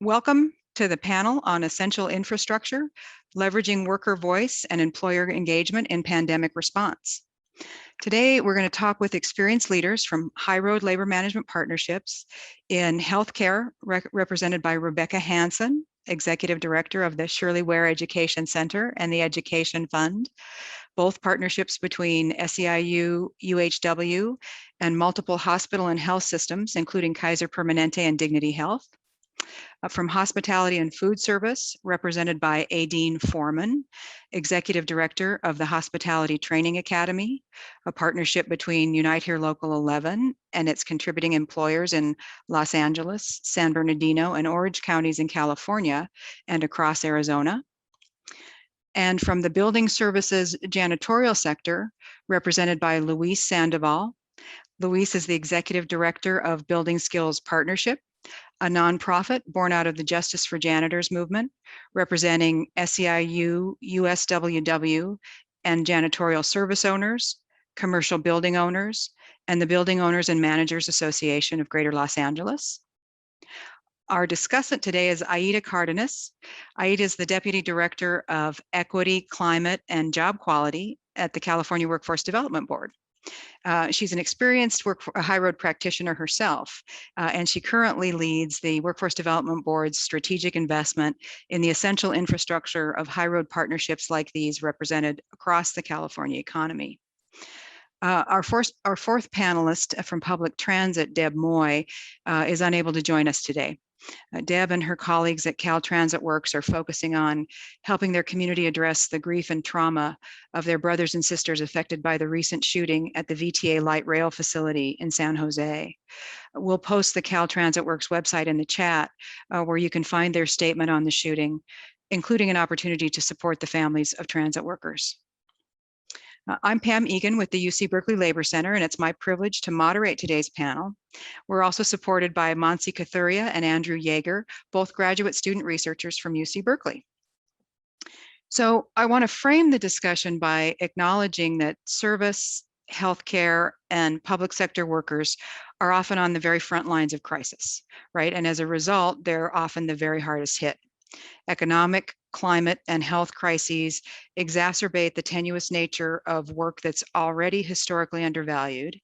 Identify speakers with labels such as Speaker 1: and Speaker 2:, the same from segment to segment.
Speaker 1: Welcome to the panel on essential infrastructure, leveraging worker voice and employer engagement in pandemic response. Today, we're going to talk with experienced leaders from High Road Labor Management Partnerships in healthcare, represented by Rebekah Hanson, Executive Director of the Shirley Ware Education Center and the Education Fund, both partnerships between SEIU, UHW, and multiple hospital and health systems, including Kaiser Permanente and Dignity Health. From Hospitality and Food Service, represented by Adine Forman, Executive Director of the Hospitality Training Academy, a partnership between Unite Here Local 11 and its contributing employers in Los Angeles, San Bernardino, and Orange counties in California and across Arizona. And from the Building Services Janitorial Sector, represented by Luis Sandoval. Luis is the Executive Director of Building Skills Partnership, a nonprofit born out of the Justice for Janitors movement, representing SEIU, USWW, and janitorial service owners, commercial building owners, and the Building Owners and Managers Association of Greater Los Angeles. Our discussant today is Aida Cardenas. Aida is the Deputy Director of Equity, Climate, and Job Quality at the California Workforce Development Board. She's an experienced high road practitioner herself, and she currently leads the Workforce Development Board's strategic investment in the essential infrastructure of high road partnerships like these represented across the California economy. Our fourth panelist from public transit, Deb Moy, is unable to join us today. Deb and her colleagues at Caltransit Works are focusing on helping their community address the grief and trauma of their brothers and sisters affected by the recent shooting at the VTA light rail facility in San Jose. We'll post the Caltransit Works website in the chat where you can find their statement on the shooting, including an opportunity to support the families of transit workers. I'm Pam Egan with the UC Berkeley Labor Center, and it's my privilege to moderate today's panel. We're also supported by Monsi Kathuria and Andrew Yeager, both graduate student researchers from UC Berkeley. So I want to frame the discussion by acknowledging that service, healthcare, and public sector workers are often on the very front lines of crisis, right? And as a result, they're often the very hardest hit. Economic, climate, and health crises exacerbate the tenuous nature of work that's already historically undervalued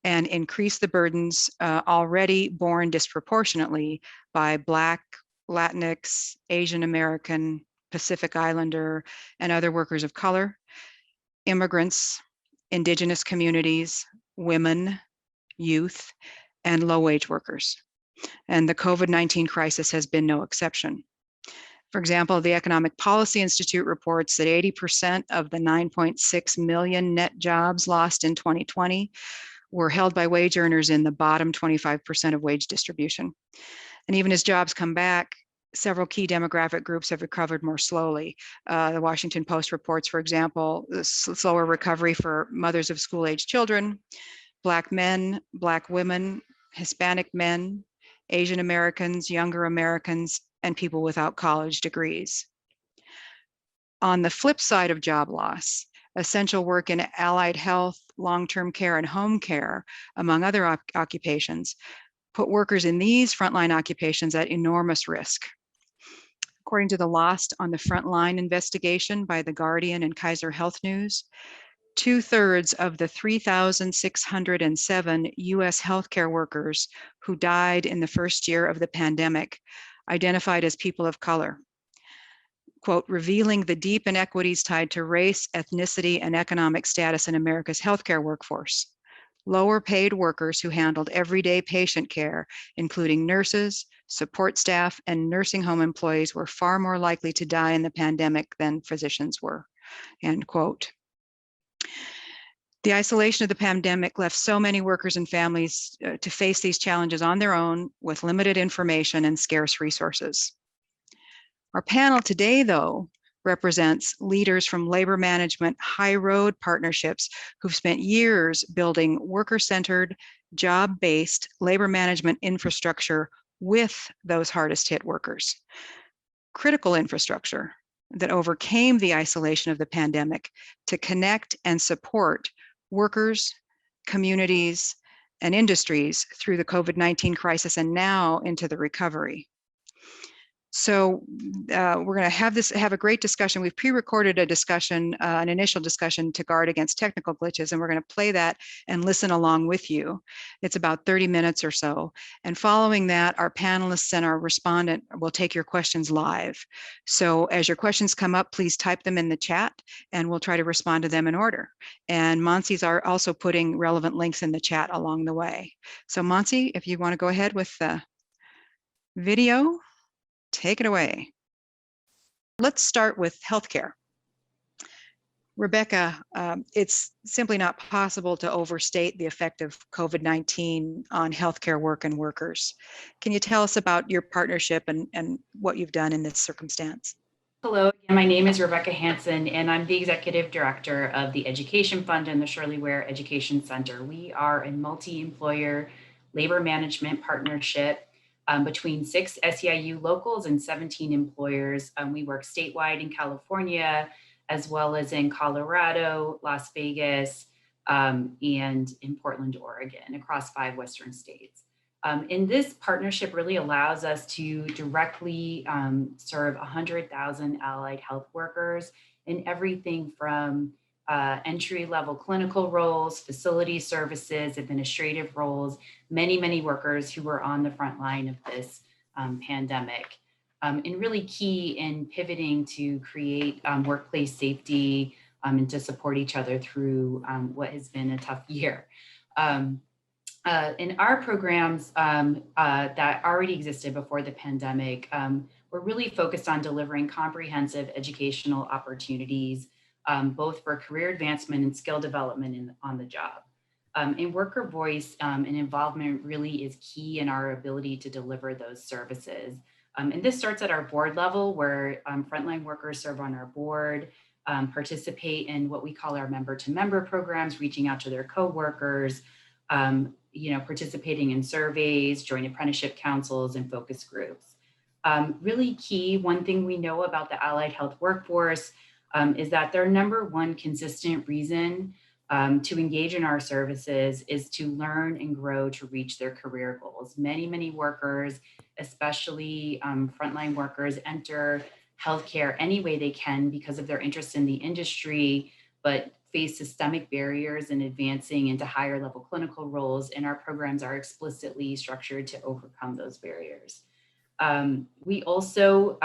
Speaker 1: and increase the burdens already borne disproportionately by Black, Latinx, Asian American, Pacific Islander, and other workers of color, immigrants, Indigenous communities, women, youth, and low-wage workers. And the COVID-19 crisis has been no exception. For example, the Economic Policy Institute reports that 80% of the 9.6 million net jobs lost in 2020 were held by wage earners in the bottom 25% of wage distribution. And even as jobs come back, several key demographic groups have recovered more slowly. The Washington Post reports, for example, the slower recovery for mothers of school-age children, Black men, Black women, Hispanic men, Asian Americans, younger Americans, and people without college degrees. On the flip side of job loss, essential work in allied health, long-term care, and home care, among other occupations, put workers in these frontline occupations at enormous risk. According to the Lost on the Frontline investigation by The Guardian and Kaiser Health News, 2/3 of the 3,607 US healthcare workers who died in the first year of the pandemic identified as people of color, quote, revealing the deep inequities tied to race, ethnicity, and economic status in America's healthcare workforce. Lower paid workers who handled everyday patient care, including nurses, support staff, and nursing home employees, were far more likely to die in the pandemic than physicians were, end quote. The isolation of the pandemic left so many workers and families to face these challenges on their own with limited information and scarce resources. Our panel today, though, represents leaders from labor management high road partnerships who've spent years building worker-centered, job-based labor management infrastructure with those hardest hit workers. Critical infrastructure that overcame the isolation of the pandemic to connect and support workers, communities, and industries through the COVID-19 crisis and now into the recovery. So we're going to have a great discussion. We've pre-recorded a discussion, an initial discussion to guard against technical glitches, and we're going to play that and listen along with you. It's about 30 minutes or so. And following that, our panelists and our respondent will take your questions live. So as your questions come up, please type them in the chat and we'll try to respond to them in order. And Monsi's are also putting relevant links in the chat along the way. So Monsi, if you want to go ahead with the video. Take it away. Let's start with healthcare. Rebekah, it's simply not possible to overstate the effect of COVID-19 on healthcare work and workers. Can you tell us about your partnership and what you've done in this circumstance?
Speaker 2: Hello, my name is Rebekah Hanson, and I'm the Executive Director of the Education Fund and the Shirley Ware Education Center. We are a multi-employer labor management partnership between 6 SEIU locals and 17 employers. We work statewide in California, as well as in Colorado, Las Vegas, and in Portland, Oregon, across 5 Western states. And this partnership really allows us to directly serve 100,000 allied health workers in everything from entry-level clinical roles, facility services, administrative roles, many workers who were on the front line of this pandemic. And really key in pivoting to create workplace safety and to support each other through what has been a tough year. In our programs that already existed before the pandemic, we're really focused on delivering comprehensive educational opportunities, both for career advancement and skill development on the job. And worker voice and involvement really is key in our ability to deliver those services. And this starts at our board level, where frontline workers serve on our board, participate in what we call our member-to-member programs, reaching out to their coworkers, participating in surveys, joint apprenticeship councils, and focus groups. Really key, one thing we know about the allied health workforce is that their number one consistent reason to engage in our services is to learn and grow to reach their career goals. Many workers, especially frontline workers, enter healthcare any way they can because of their interest in the industry, but face systemic barriers in advancing into higher level clinical roles, and our programs are explicitly structured to overcome those barriers. We also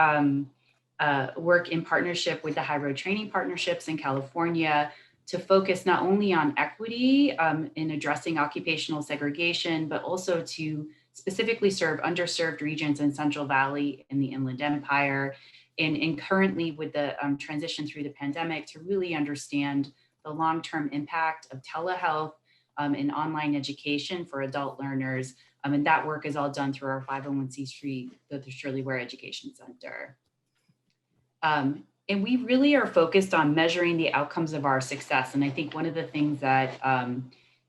Speaker 2: work in partnership with the High Road Training Partnerships in California to focus not only on equity in addressing occupational segregation, but also to specifically serve underserved regions in Central Valley in the Inland Empire, and currently with the transition through the pandemic to really understand the long-term impact of telehealth and online education for adult learners. And that work is all done through our 501c3, the Shirley Ware Education Center. And we really are focused on measuring the outcomes of our success. And I think one of the things that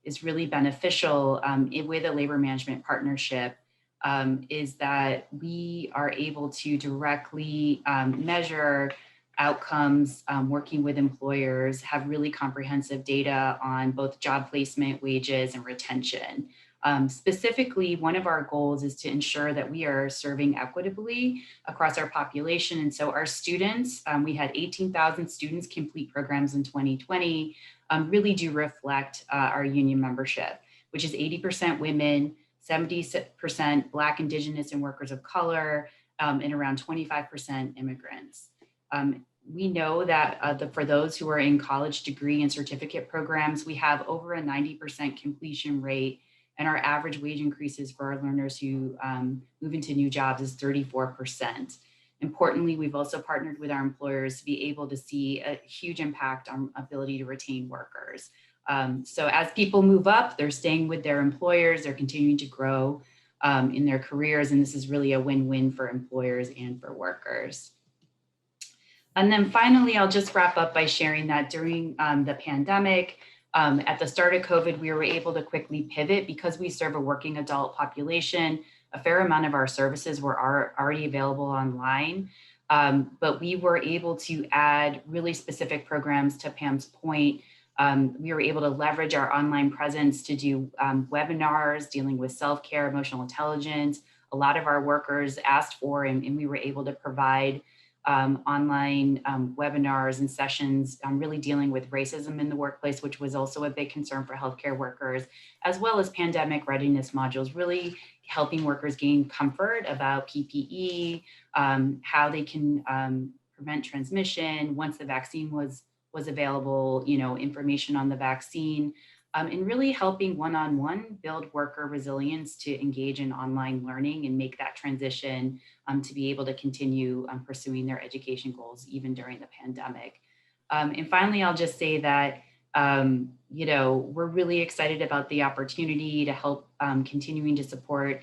Speaker 2: is really beneficial with a labor management partnership is that we are able to directly measure outcomes working with employers, have really comprehensive data on both job placement, wages, and retention. Specifically, one of our goals is to ensure that we are serving equitably across our population. And so our students, we had 18,000 students complete programs in 2020, really do reflect our union membership, which is 80% women, 70% Black, Indigenous, and workers of color, and around 25% immigrants. We know that for those who are in college degree and certificate programs, we have over a 90% completion rate, and our average wage increases for our learners who move into new jobs is 34%. Importantly, we've also partnered with our employers to be able to see a huge impact on ability to retain workers. So as people move up, they're staying with their employers, they're continuing to grow in their careers, and this is really a win-win for employers and for workers. And then finally, I'll just wrap up by sharing that during the pandemic, at the start of COVID, we were able to quickly pivot because we serve a working adult population. A fair amount of our services were already available online, but we were able to add really specific programs to Pam's point. We were able to leverage our online presence to do webinars dealing with self-care, emotional intelligence, a lot of our workers asked for, and we were able to provide online webinars and sessions on really dealing with racism in the workplace, which was also a big concern for healthcare workers, as well as pandemic readiness modules, really helping workers gain comfort about PPE, how they can prevent transmission once the vaccine was available, information on the vaccine, and really helping one-on-one build worker resilience to engage in online learning and make that transition to be able to continue pursuing their education goals even during the pandemic. And finally, I'll just say that, we're really excited about the opportunity to help continuing to support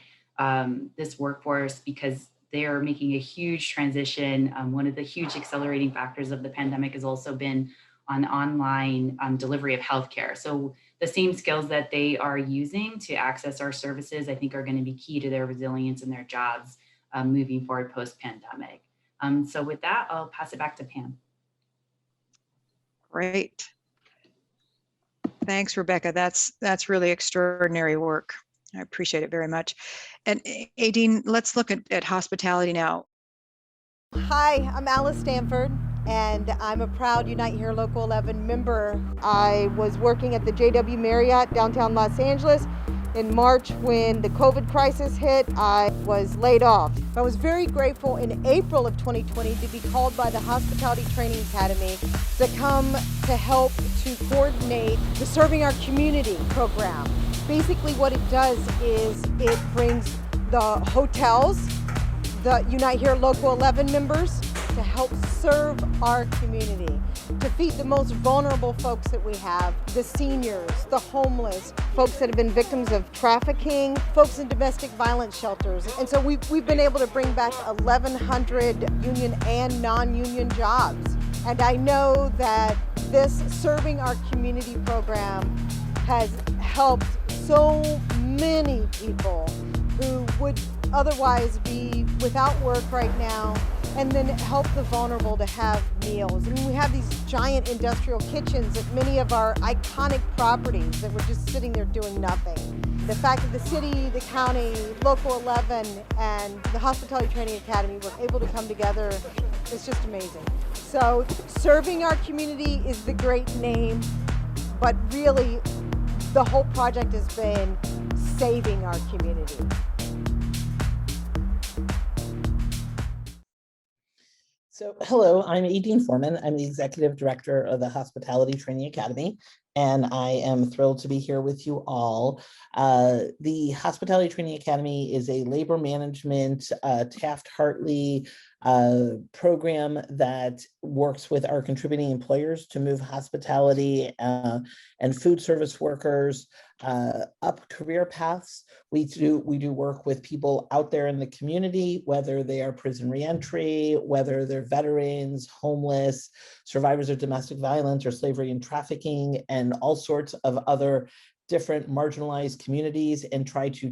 Speaker 2: this workforce because they are making a huge transition. One of the huge accelerating factors of the pandemic has also been on online delivery of healthcare. So the same skills that they are using to access our services, I think, are going to be key to their resilience and their jobs moving forward post-pandemic. So with that, I'll pass it back to Pam.
Speaker 1: Great. Thanks, Rebekah. That's really extraordinary work. I appreciate it very much. And Adine, let's look at hospitality now.
Speaker 3: Hi, I'm Alice Stanford, and I'm a proud Unite Here Local 11 member. I was working at the JW Marriott downtown Los Angeles. In March, when the COVID crisis hit, I was laid off. I was very grateful in April of 2020 to be called by the Hospitality Training Academy to come to help to coordinate the Serving Our Community program. Basically what it does is it brings the hotels, the Unite Here Local 11 members to help serve our community, to feed the most vulnerable folks that we have, the seniors, the homeless, folks that have been victims of trafficking, folks in domestic violence shelters. And so we've been able to bring back 1,100 union and non-union jobs. And I know that this Serving Our Community program has helped so many people who would otherwise be without work right now, and then help the vulnerable to have meals. I mean, we have these giant industrial kitchens at many of our iconic properties that were just sitting there doing nothing. The fact that the city, the county, Local 11, and the Hospitality Training Academy were able to come together is just amazing. So Serving Our Community is the great name, but really the whole project has been saving our community.
Speaker 4: So, hello, I'm Adine Forman. I'm the Executive Director of the Hospitality Training Academy, and I am thrilled to be here with you all. The Hospitality Training Academy is a labor management Taft-Hartley program that works with our contributing employers to move hospitality and food service workers up career paths. We do work with people out there in the community, whether they are prison reentry, whether they're veterans, homeless, survivors of domestic violence or slavery and trafficking, and all sorts of other different marginalized communities, and try to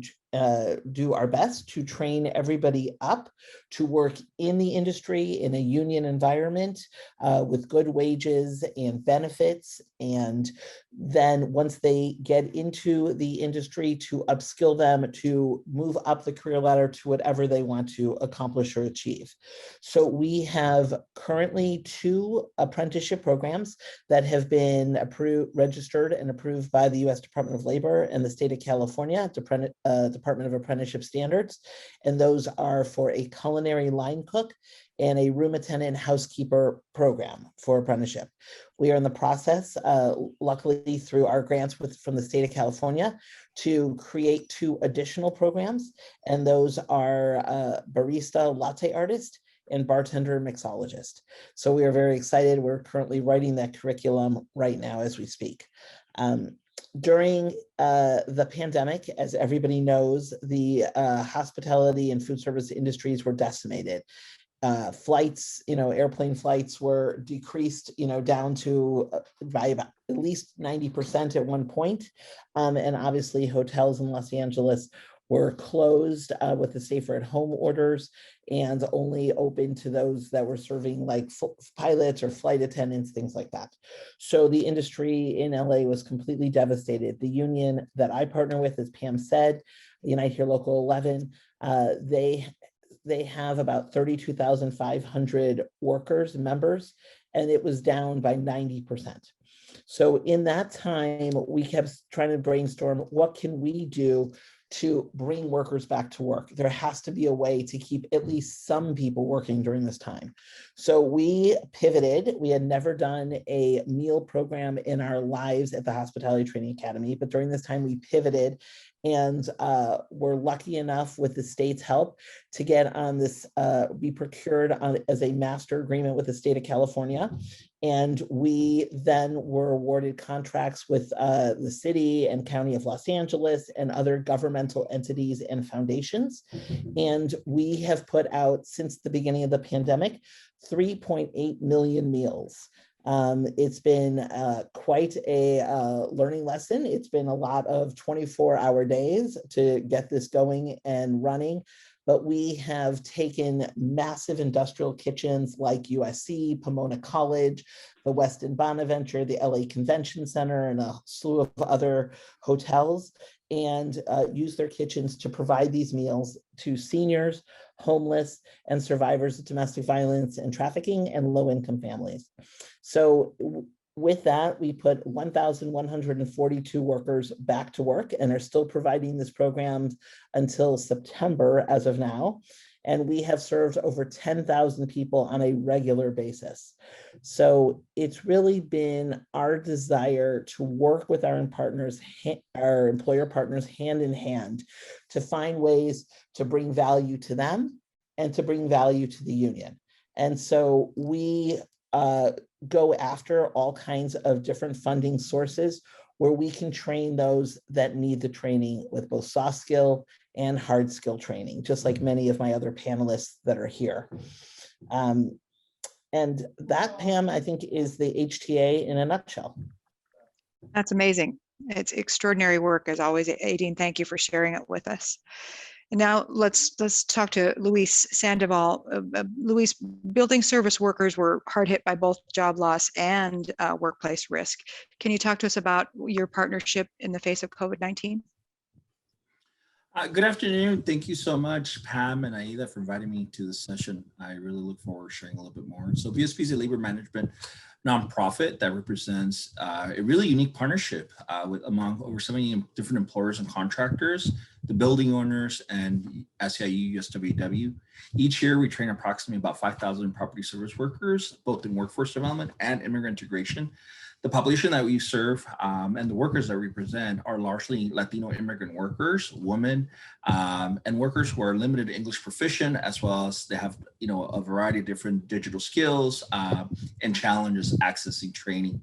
Speaker 4: do our best to train everybody up to work in the industry in a union environment with good wages and benefits. And then once they get into the industry, to upskill them to move up the career ladder to whatever they want to accomplish or achieve. So we have currently 2 apprenticeship programs that have been registered and approved by the U.S. Department of Labor and the state of California, Department of Apprenticeship Standards, and those are for a culinary line cook and a room attendant housekeeper program for apprenticeship. We are in the process, luckily through our grants from the state of California, to create 2 additional programs, and those are barista latte artist and bartender mixologist. So we are very excited. We're currently writing that curriculum right now as we speak. During the pandemic, as everybody knows, the hospitality and food service industries were decimated. Flights, airplane flights were decreased, down to by about at least 90% at one point. And obviously hotels in Los Angeles were closed with the safer at home orders and only open to those that were serving like pilots or flight attendants, things like that. So the industry in LA was completely devastated. The union that I partner with, as Pam said, Unite Here Local 11, they have about 32,500 workers, members, and it was down by 90%. So in that time, we kept trying to brainstorm, what can we do to bring workers back to work? There has to be a way to keep at least some people working during this time. So we pivoted. We had never done a meal program in our lives at the Hospitality Training Academy, but during this time we pivoted and we're lucky enough with the state's help to get on this, be procured as a master agreement with the state of California. And we then were awarded contracts with the city and county of Los Angeles and other governmental entities and foundations. And we have put out, since the beginning of the pandemic, 3.8 million meals. It's been quite a learning lesson. It's been a lot of 24-hour days to get this going and running. But we have taken massive industrial kitchens like USC, Pomona College, the Westin Bonaventure, the LA Convention Center, and a slew of other hotels, and use their kitchens to provide these meals to seniors, homeless, and survivors of domestic violence and trafficking, and low-income families. So with that, we put 1,142 workers back to work and are still providing this program until September as of now. And we have served over 10,000 people on a regular basis. So it's really been our desire to work with our employer partners hand in hand to find ways to bring value to them and to bring value to the union. And so we go after all kinds of different funding sources where we can train those that need the training with both soft skill and hard skill training, just like many of my other panelists that are here. And that, Pam, I think is the HTA in a nutshell.
Speaker 1: That's amazing. It's extraordinary work as always. Adine, thank you for sharing it with us. And now let's talk to Luis Sandoval. Luis, building service workers were hard hit by both job loss and workplace risk. Can you talk to us about your partnership in the face of COVID-19?
Speaker 5: Good afternoon. Thank you so much, Pam and Aida, for inviting me to this session. I really look forward to sharing a little bit more. So BSP is a labor management nonprofit that represents a really unique partnership among over 70 different employers and contractors, the building owners, and SEIU, USWW. Each year, we train approximately about 5,000 property service workers, both in workforce development and immigrant integration. The population that we serve and the workers that we represent are largely Latino immigrant workers, women, and workers who are limited English proficient, as well as they have, a variety of different digital skills and challenges accessing training.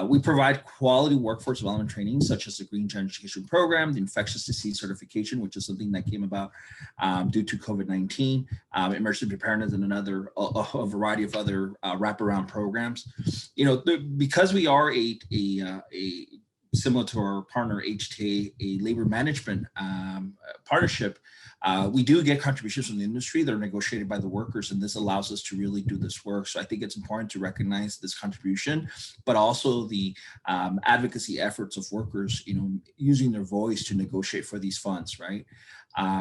Speaker 5: We provide quality workforce development training, such as the Green Education Program, the infectious disease certification, which is something that came about due to COVID-19, emergency preparedness, and a variety of other wraparound programs. Because we are a similar to our partner HTA, a labor management partnership, we do get contributions from the industry that are negotiated by the workers, and this allows us to really do this work. So I think it's important to recognize this contribution, but also the advocacy efforts of workers, using their voice to negotiate for these funds, right?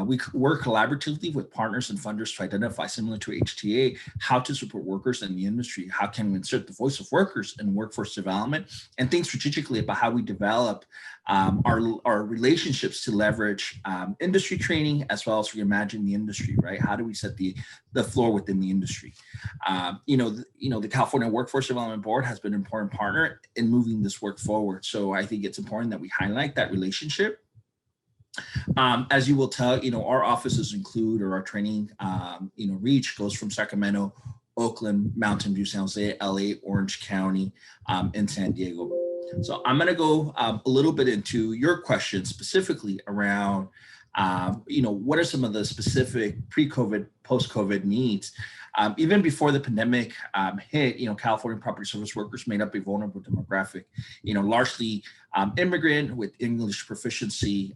Speaker 5: We work collaboratively with partners and funders to identify, similar to HTA, how to support workers in the industry. How can we insert the voice of workers in workforce development, and think strategically about how we develop our relationships to leverage industry training, as well as reimagine the industry, right? How do we set the floor within the industry? The California Workforce Development Board has been an important partner in moving this work forward. So I think it's important that we highlight that relationship. As you will tell, our offices include, or our training, reach goes from Sacramento, Oakland, Mountain View, San Jose, LA, Orange County, and San Diego. So I'm going to go a little bit into your question specifically around what are some of the specific pre-COVID, post-COVID needs? Even before the pandemic hit, California property service workers made up a vulnerable demographic, largely immigrant with English proficiency,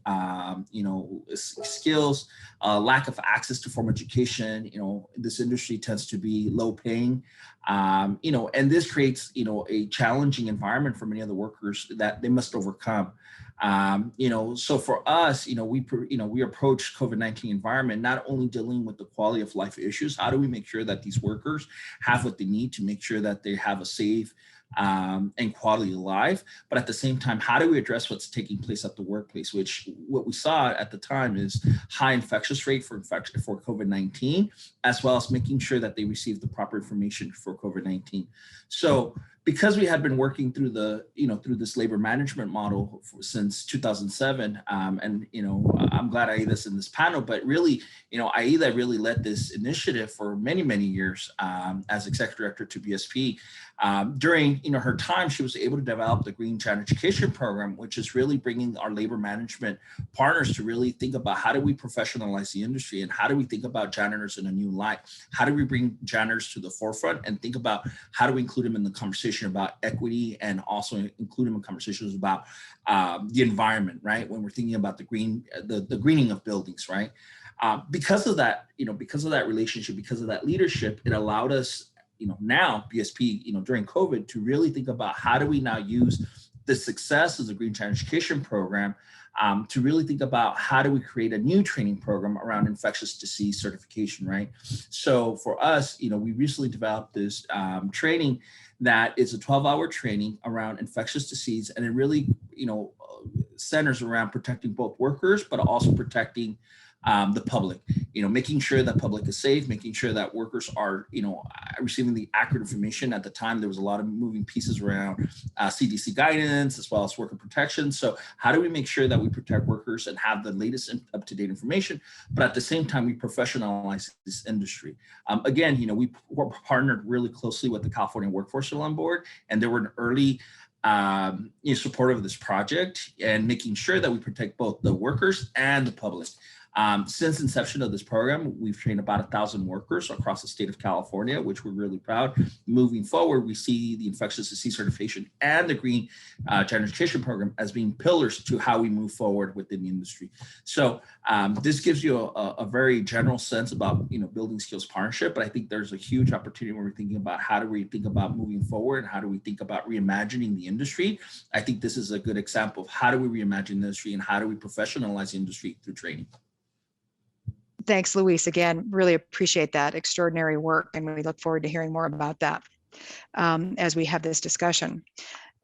Speaker 5: skills, lack of access to formal education. This industry tends to be low paying, and this creates, a challenging environment for many of the workers that they must overcome. So for us, we approach COVID-19 environment, not only dealing with the quality of life issues, how do we make sure that these workers have what they need to make sure that they have a safe and quality of life, but at the same time, how do we address what's taking place at the workplace, which what we saw at the time is high infectious rate for COVID-19, as well as making sure that they receive the proper information for COVID-19. So because we had been working through through this labor management model since 2007, and I'm glad Aida's in this panel, but really, Aida really led this initiative for many, many years as executive director to BSP. During her time, she was able to develop the Green Janitor Education Program, which is really bringing our labor management partners to really think about how do we professionalize the industry and how do we think about janitors in a new light? How do we bring janitors to the forefront and think about how do we include them in the conversation about equity and also include them in conversations about the environment, right? When we're thinking about the greening of buildings, right? Because of that, because of that relationship, because of that leadership, it allowed us, now BSP, during COVID to really think about how do we now use the success of the Green Janitor Education Program to really think about how do we create a new training program around infectious disease certification, right? So for us, we recently developed this training that is a 12-hour training around infectious disease, and it really, centers around protecting both workers, but also protecting the public, making sure that public is safe, making sure that workers are, receiving the accurate information. At the time, there was a lot of moving pieces around CDC guidance as well as worker protection. So how do we make sure that we protect workers and have the latest and up-to-date information, but at the same time, we professionalize this industry? Again, we partnered really closely with the California Workforce Development Board, and they were an early supportive of this project and making sure that we protect both the workers and the public. Since inception of this program, we've trained about 1,000 workers across the state of California, which we're really proud. Moving forward, we see the infectious disease certification and the Green Janitor Education Program as being pillars to how we move forward within the industry. So this gives you a very general sense about building skills partnership, but I think there's a huge opportunity when we're thinking about how do we think about moving forward and how do we think about reimagining the industry. I think this is a good example of how do we reimagine the industry and how do we professionalize the industry through training.
Speaker 1: Thanks, Luis. Again, really appreciate that extraordinary work, and we look forward to hearing more about that as we have this discussion.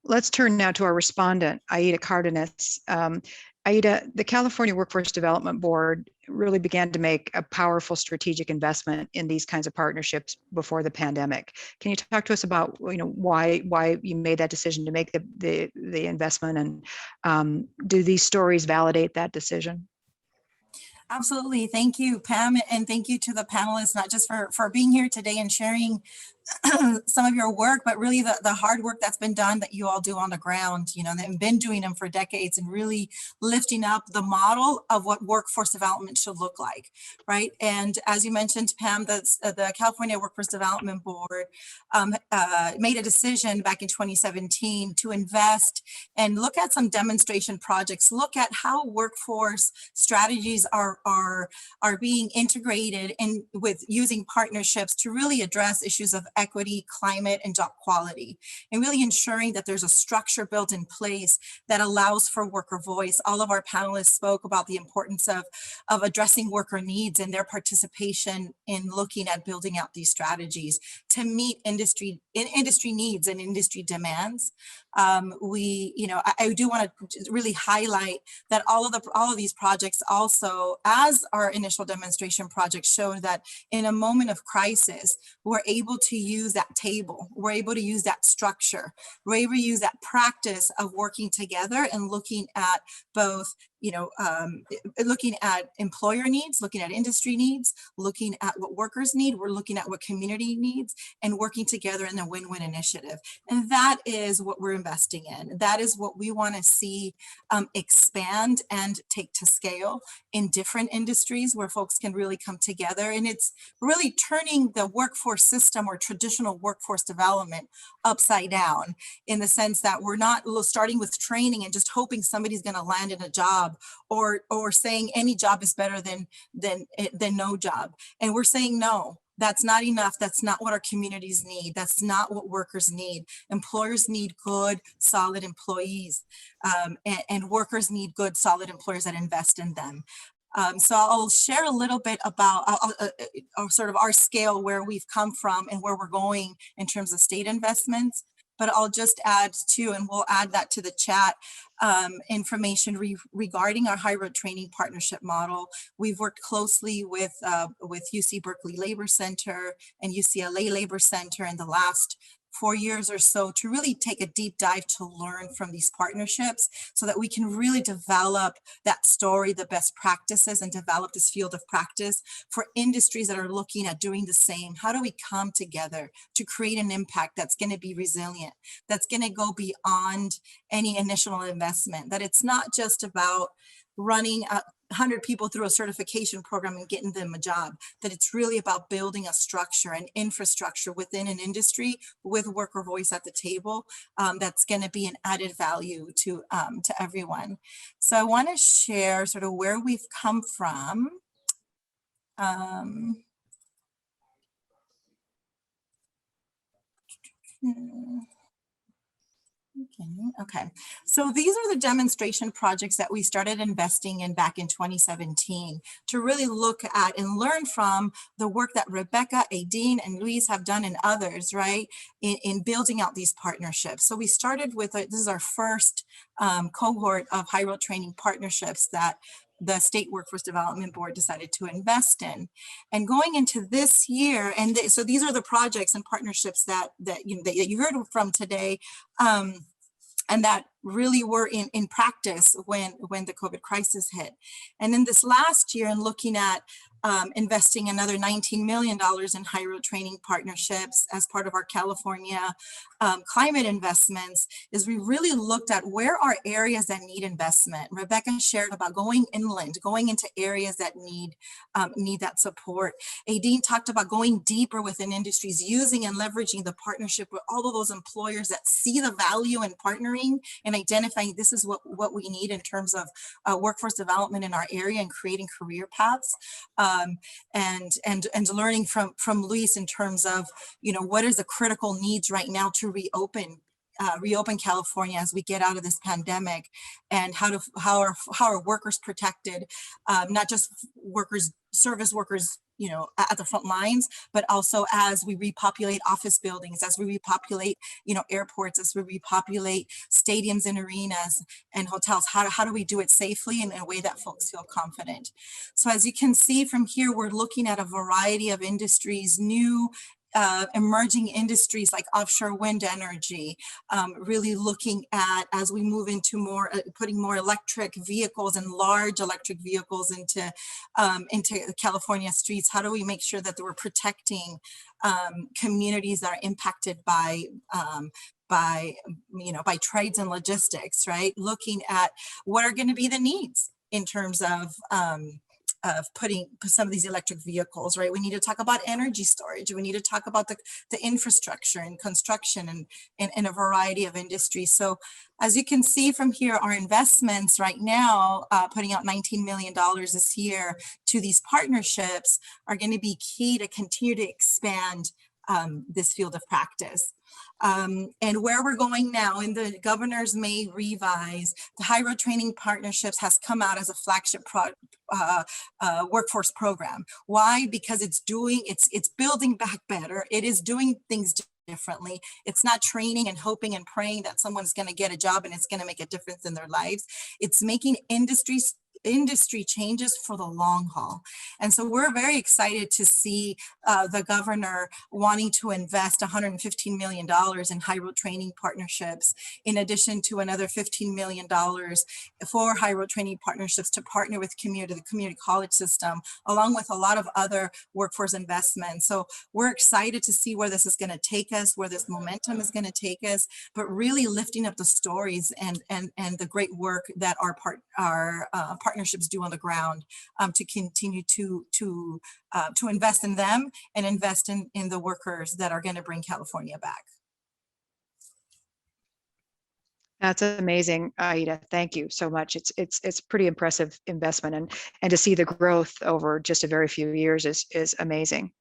Speaker 1: Let's turn now to our respondent, Aida Cardenas. Aida, the California Workforce Development Board really began to make a powerful strategic investment in these kinds of partnerships before the pandemic. Can you talk to us about why you made that decision to make the investment, and do these stories validate that decision?
Speaker 6: Absolutely. Thank you, Pam, and thank you to the panelists, not just for being here today and sharing some of your work, but really the hard work that's been done that you all do on the ground, and been doing them for decades and really lifting up the model of what workforce development should look like, right? And as you mentioned, Pam, the California Workforce Development Board made a decision back in 2017 to invest and look at some demonstration projects, look at how workforce strategies are being integrated in with using partnerships to really address issues of equity, climate, and job quality, and really ensuring that there's a structure built in place that allows for worker voice. All of our panelists spoke about the importance of addressing worker needs and their participation in looking at building out these strategies to meet industry needs and industry demands. I do want to really highlight that all of these projects also, as our initial demonstration project showed, that in a moment of crisis, we're able to use that table, we're able to use that structure, we're able to use that practice of working together and looking at both looking at employer needs, looking at industry needs, looking at what workers need, we're looking at what community needs, and working together in a win-win initiative. And that is what we're investing in. That is what we want to see expand and take to scale in different industries where folks can really come together. And it's really turning the workforce system or traditional workforce development upside down, in the sense that we're not starting with training and just hoping somebody's going to land in a job, or saying any job is better than no job. And we're saying, no, that's not enough. That's not what our communities need. That's not what workers need. Employers need good, solid employees, and workers need good, solid employers that invest in them. So I'll share a little bit about sort of our scale, where we've come from and where we're going in terms of state investments. But I'll just add too, and we'll add that to the chat, information regarding our high road training partnership model. We've worked closely with UC Berkeley Labor Center and UCLA Labor Center in the last 4 years or so to really take a deep dive to learn from these partnerships, so that we can really develop that story, the best practices, and develop this field of practice for industries that are looking at doing the same. How do we come together to create an impact that's going to be resilient, that's going to go beyond any initial investment, that it's not just about running 100 people through a certification program and getting them a job, that it's really about building a structure and infrastructure within an industry with worker voice at the table, that's going to be an added value to everyone. So I want to share sort of where we've come from. Okay, so these are the demonstration projects that we started investing in back in 2017 to really look at and learn from the work that Rebekah, Adine, and Luis have done, and others, right, in building out these partnerships. So we started with, this is our first cohort of high road training partnerships that the State Workforce Development Board decided to invest in. And going into this year, and so these are the projects and partnerships that you heard from today, and that really were in practice when the COVID crisis hit. And in this last year, and looking at investing another $19 million in high road training partnerships as part of our California climate investments, is we really looked at where are areas that need investment. Rebekah shared about going inland, going into areas that need that support. Adine talked about going deeper within industries, using and leveraging the partnership with all of those employers that see the value in partnering and identifying this is what we need in terms of workforce development in our area and creating career paths. And learning from Luis in terms of, what is the critical needs right now to reopen California as we get out of this pandemic, and how are workers protected, not just service workers, at the front lines, but also as we repopulate office buildings, as we repopulate, airports, as we repopulate stadiums and arenas and hotels. How do we do it safely and in a way that folks feel confident? So as you can see from here, we're looking at a variety of industries, new emerging industries like offshore wind energy, really looking at, as we move into more, putting more electric vehicles and large electric vehicles into California streets, how do we make sure that we're protecting communities that are impacted by trades and logistics, right? Looking at what are going to be the needs in terms of putting some of these electric vehicles, right? We need to talk about energy storage. We need to talk about the infrastructure and construction and a variety of industries. So as you can see from here, our investments right now, putting out $19 million this year to these partnerships, are going to be key to continue to expand this field of practice. And where we're going now, and the governors may revise, the high road training partnerships has come out as a flagship workforce program. Why? Because it's building back better. It is doing things differently. It's not training and hoping and praying that someone's going to get a job and it's going to make a difference in their lives. It's making industries industry changes for the long haul. And so we're very excited to see the governor wanting to invest $115 million in high road training partnerships, in addition to another $15 million for high road training partnerships to partner with the community college system, along with a lot of other workforce investments. So we're excited to see where this is going to take us, where this momentum is going to take us, but really lifting up the stories and the great work that our partnerships do on the ground, to continue to invest in them and invest in the workers that are going to bring California back.
Speaker 1: That's amazing, Aida. Thank you so much. It's pretty impressive investment, and to see the growth over just a very few years is amazing.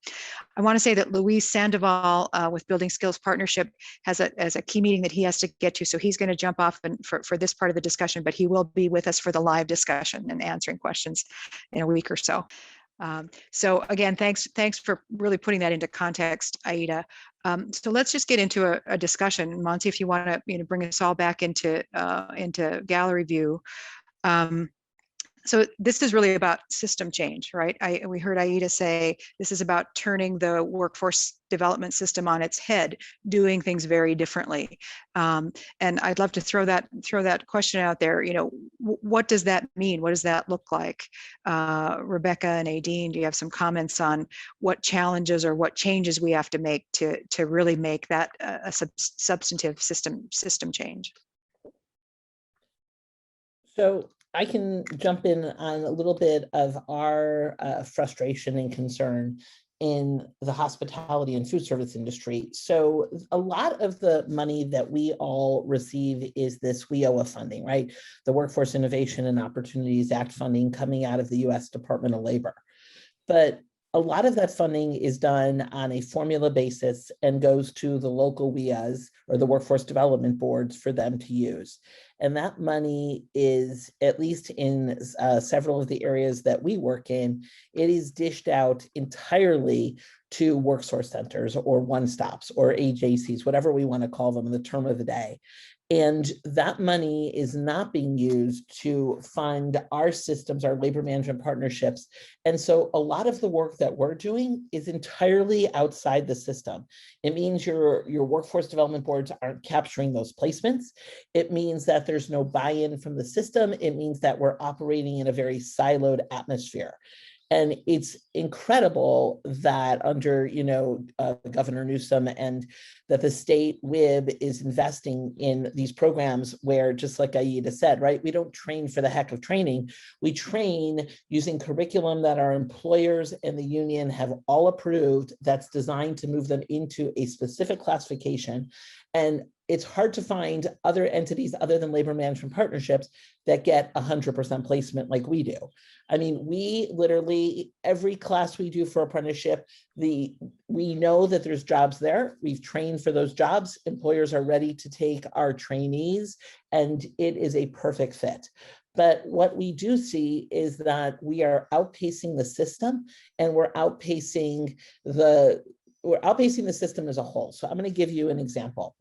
Speaker 1: I want to say that Luis Sandoval with Building Skills Partnership has a key meeting that he has to get to, so he's going to jump off for this part of the discussion, but he will be with us for the live discussion and answering questions in a week or so. So again, thanks for really putting that into context, Aida. So let's just get into a discussion. Monty, if you want to bring us all back into gallery view. So this is really about system change, right? We heard Aida say this is about turning the workforce development system on its head, doing things very differently. And I'd love to throw that question out there. What does that mean? What does that look like? Rebekah and Adine, do you have some comments on what challenges or what changes we have to make to really make that a substantive system change?
Speaker 4: So I can jump in on a little bit of our frustration and concern in the hospitality and food service industry. So a lot of the money that we all receive is this WIOA funding, right? The Workforce Innovation and Opportunities Act funding coming out of the US Department of Labor. But a lot of that funding is done on a formula basis and goes to the local WIAs or the workforce development boards for them to use. And that money is, at least in several of the areas that we work in, it is dished out entirely to work source centers or one-stops or AJCs, whatever we want to call them in the term of the day. And that money is not being used to fund our systems, our labor management partnerships. And so a lot of the work that we're doing is entirely outside the system. It means your workforce development boards aren't capturing those placements. It means that there's no buy-in from the system. It means that we're operating in a very siloed atmosphere. And it's incredible that under, Governor Newsom and that the state WIB is investing in these programs where, just like Aida said, right, we don't train for the heck of training. We train using curriculum that our employers and the union have all approved that's designed to move them into a specific classification. And it's hard to find other entities other than labor management partnerships that get 100% placement like we do. I mean, we literally, every class we do for apprenticeship, we know that there's jobs there. We've trained for those jobs. Employers are ready to take our trainees, and it is a perfect fit. But what we do see is that we are outpacing the system, and we're outpacing the system as a whole. So I'm going to give you an example.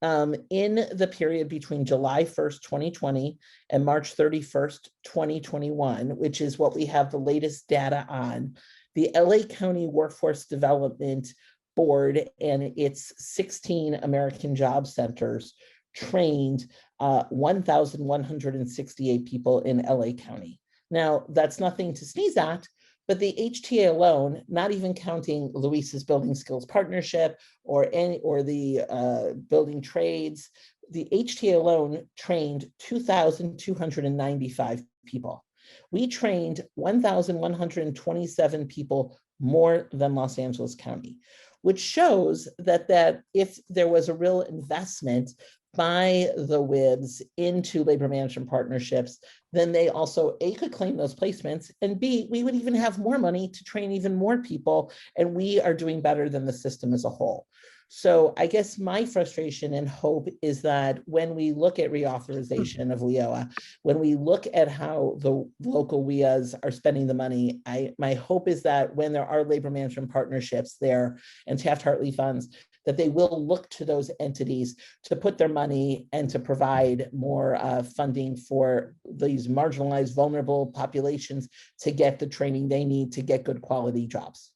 Speaker 4: In the period between July 1st, 2020 and March 31st, 2021, which is what we have the latest data on, the LA County Workforce Development Board and its 16 American Job Centers trained 1,168 people in LA County. Now, that's nothing to sneeze at, but the HTA alone, not even counting Luis's Building Skills Partnership or the building trades, the HTA alone trained 2,295 people. We trained 1,127 people more than Los Angeles County, which shows that if there was a real investment by the WIBs into labor management partnerships, then they also A, could claim those placements, and B, we would even have more money to train even more people, and we are doing better than the system as a whole. So I guess my frustration and hope is that when we look at reauthorization of WIOA, when we look at how the local WIAs are spending the money, my hope is that when there are labor management partnerships there and Taft-Hartley funds, that they will look to those entities to put their money and to provide more funding for these marginalized, vulnerable populations to get the training they need to get good quality jobs.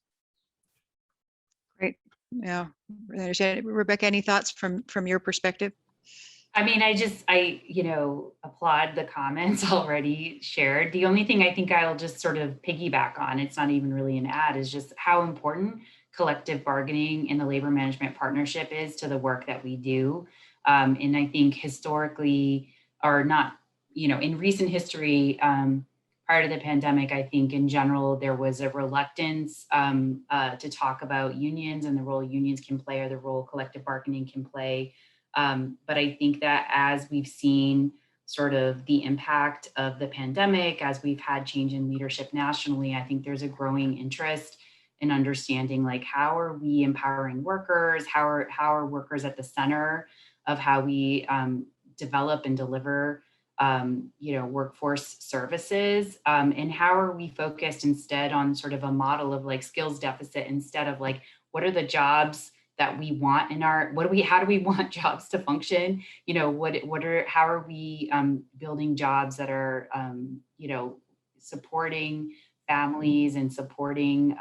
Speaker 1: Great. Yeah. Rebekah, any thoughts from your perspective?
Speaker 2: I mean, I applaud the comments already shared. The only thing I think I'll just sort of piggyback on, it's not even really an ad, is just how important collective bargaining in the labor management partnership is to the work that we do. And I think historically, or not, in recent history, prior to the pandemic, I think in general, there was a reluctance to talk about unions and the role unions can play or the role collective bargaining can play. But I think that as we've seen sort of the impact of the pandemic, as we've had change in leadership nationally, I think there's a growing interest in understanding, like, how are we empowering workers? How are workers at the center of how we develop and deliver workforce services? And how are we focused instead on sort of a model of like skills deficit instead of like, what are the jobs that we want in our, how do we want jobs to function? How are we building jobs that are, supporting families and supporting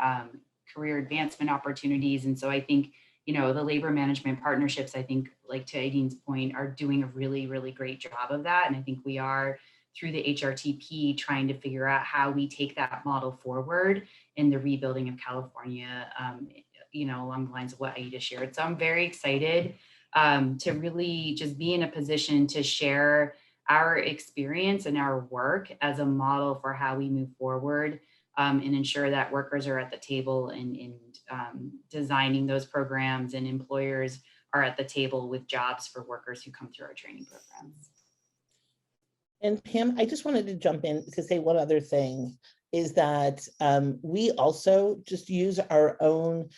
Speaker 2: career advancement opportunities? And so I think, the labor management partnerships, I think, like to Adine's point, are doing a really, really great job of that. And I think we are, through the HRTP, trying to figure out how we take that model forward in the rebuilding of California, along the lines of what Aida shared. So I'm very excited to really just be in a position to share our experience and our work as a model for how we move forward and ensure that workers are at the table and designing those programs, and employers are at the table with jobs for workers who come through our training programs.
Speaker 4: And Pam, I just wanted to jump in to say one other thing, is that we also just use our own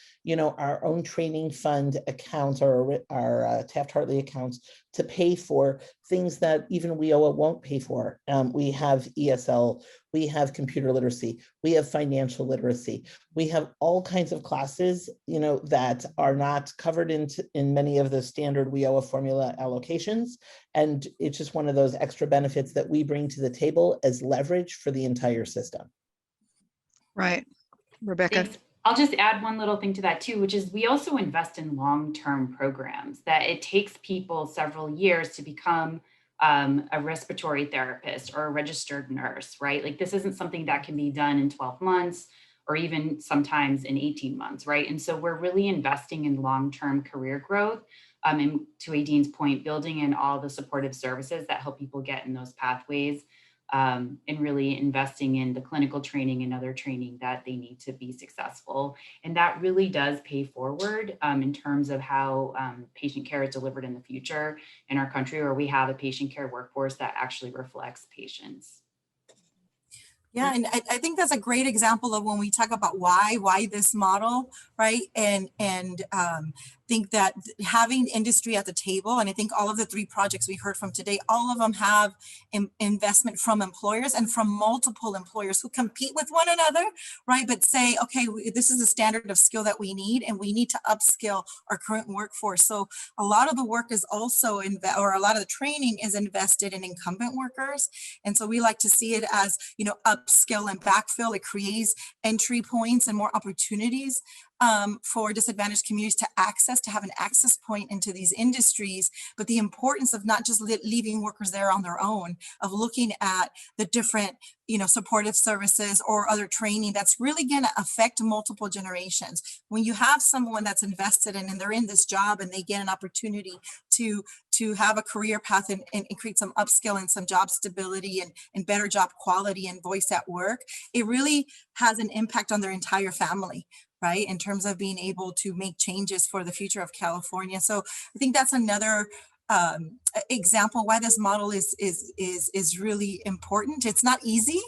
Speaker 4: training fund accounts, or our Taft-Hartley accounts, to pay for things that even WIOA won't pay for. We have ESL, we have computer literacy, we have financial literacy, we have all kinds of classes, that are not covered in many of the standard WIOA formula allocations. And it's just one of those extra benefits that we bring to the table as leverage for the entire system.
Speaker 1: Right. Rebekah.
Speaker 2: Thanks. I'll just add one little thing to that too, which is we also invest in long-term programs that it takes people several years to become a respiratory therapist or a registered nurse, right? Like, this isn't something that can be done in 12 months or even sometimes in 18 months, right? And so we're really investing in long-term career growth. And to Adine's point, building in all the supportive services that help people get in those pathways. And really investing in the clinical training and other training that they need to be successful. And that really does pay forward in terms of how patient care is delivered in the future in our country, where we have a patient care workforce that actually reflects patients.
Speaker 6: Yeah, and I think that's a great example of when we talk about why this model, right? And think that having industry at the table, and I think all of the 3 projects we heard from today, all of them have investment from employers and from multiple employers who compete with one another, right? But say, okay, this is the standard of skill that we need, and we need to upskill our current workforce. So a lot of the work is also, or a lot of the training is invested in incumbent workers. And so we like to see it as, upskill and backfill. It creates entry points and more opportunities for disadvantaged communities to have an access point into these industries, but the importance of not just leaving workers there on their own, of looking at the different, supportive services or other training that's really going to affect multiple generations. When you have someone that's invested in and they're in this job and they get an opportunity to have a career path and create some upskill and some job stability and better job quality and voice at work, it really has an impact on their entire family, right? In terms of being able to make changes for the future of California. So I think that's another example why this model is really important. It's not easy,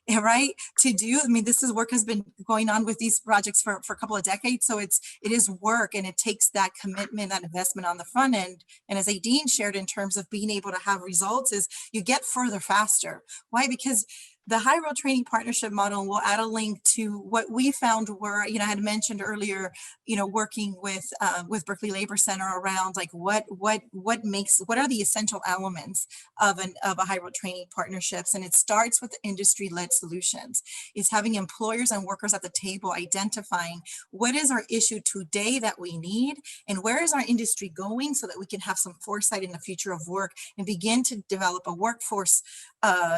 Speaker 6: right, to do. I mean, work has been going on with these projects for a couple of decades. So it is work, and it takes that commitment, that investment on the front end. And as Adine shared, in terms of being able to have results, is you get further faster. Why? Because the high road training partnership model, and we'll add a link to what we found were, I had mentioned earlier, working with Berkeley Labor Center around like what are the essential elements of a high road training partnerships. And it starts with industry-led solutions. It's having employers and workers at the table identifying what is our issue today that we need and where is our industry going, so that we can have some foresight in the future of work and begin to develop a workforce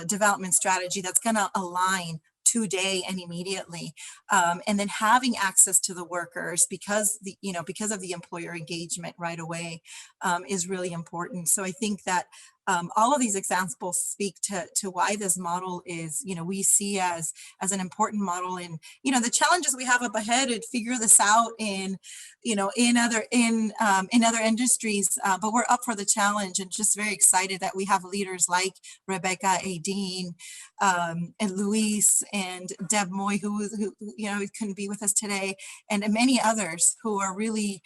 Speaker 6: development strategy that's going to align today and immediately, and then having access to the workers because of the employer engagement right away is really important. So I think that all of these examples speak to why this model is, we see as an important model. And the challenges we have up ahead to figure this out in other industries, but we're up for the challenge and just very excited that we have leaders like Rebekah, Adine, and Luis and Deb Moy, who couldn't be with us today, and many others who are really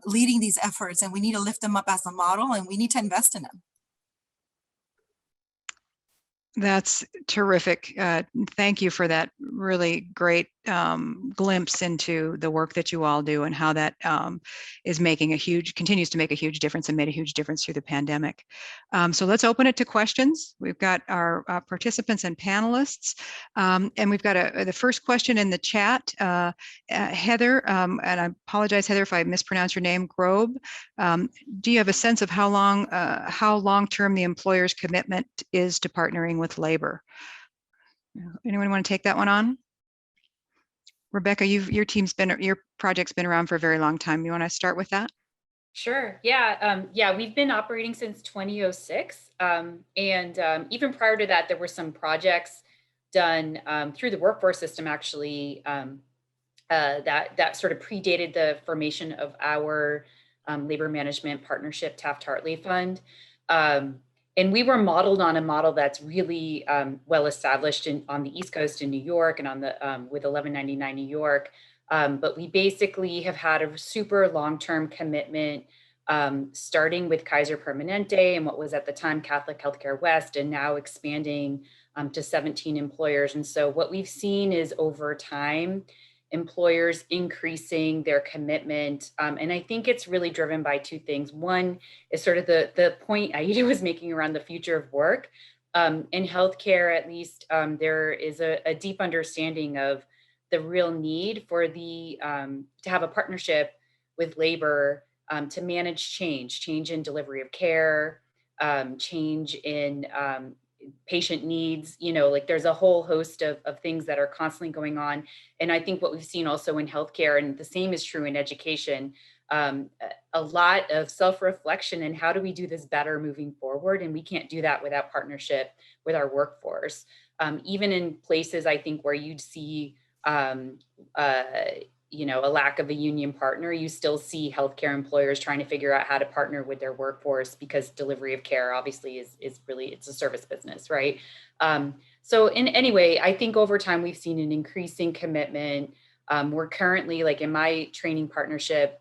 Speaker 6: leading these efforts. And we need to lift them up as a model, and we need to invest in them.
Speaker 1: That's terrific. Thank you for that really great glimpse into the work that you all do and how that is continues to make a huge difference and made a huge difference through the pandemic. So let's open it to questions. We've got our participants and panelists, and we've got the first question in the chat. Heather, and I apologize, Heather, if I mispronounce your name, Grobe. Do you have a sense of how long-term the employer's commitment is to partnering with labor? Anyone want to take that one on? Rebekah, your project's been around for a very long time. You want to start with that?
Speaker 2: Sure. Yeah. We've been operating since 2006. And even prior to that, there were some projects done through the workforce system, actually, that sort of predated the formation of our labor management partnership, Taft-Hartley Fund. And we were modeled on a model that's really well established on the East Coast in New York and with 1199 New York. But we basically have had a super long-term commitment, starting with Kaiser Permanente and what was at the time Catholic Healthcare West, and now expanding to 17 employers. And so what we've seen is over time, employers increasing their commitment. And I think it's really driven by two things. One is sort of the point Aida was making around the future of work. In healthcare, at least, there is a deep understanding of the real need for to have a partnership with labor to manage change in delivery of care, change in patient needs, like there's a whole host of things that are constantly going on. And I think what we've seen also in healthcare, and the same is true in education, a lot of self-reflection and how do we do this better moving forward? And we can't do that without partnership with our workforce. Even in places, I think, where you'd see a lack of a union partner, you still see healthcare employers trying to figure out how to partner with their workforce, because delivery of care obviously is really, it's a service business, right? So anyway, I think over time we've seen an increasing commitment. We're currently, like in my training partnership,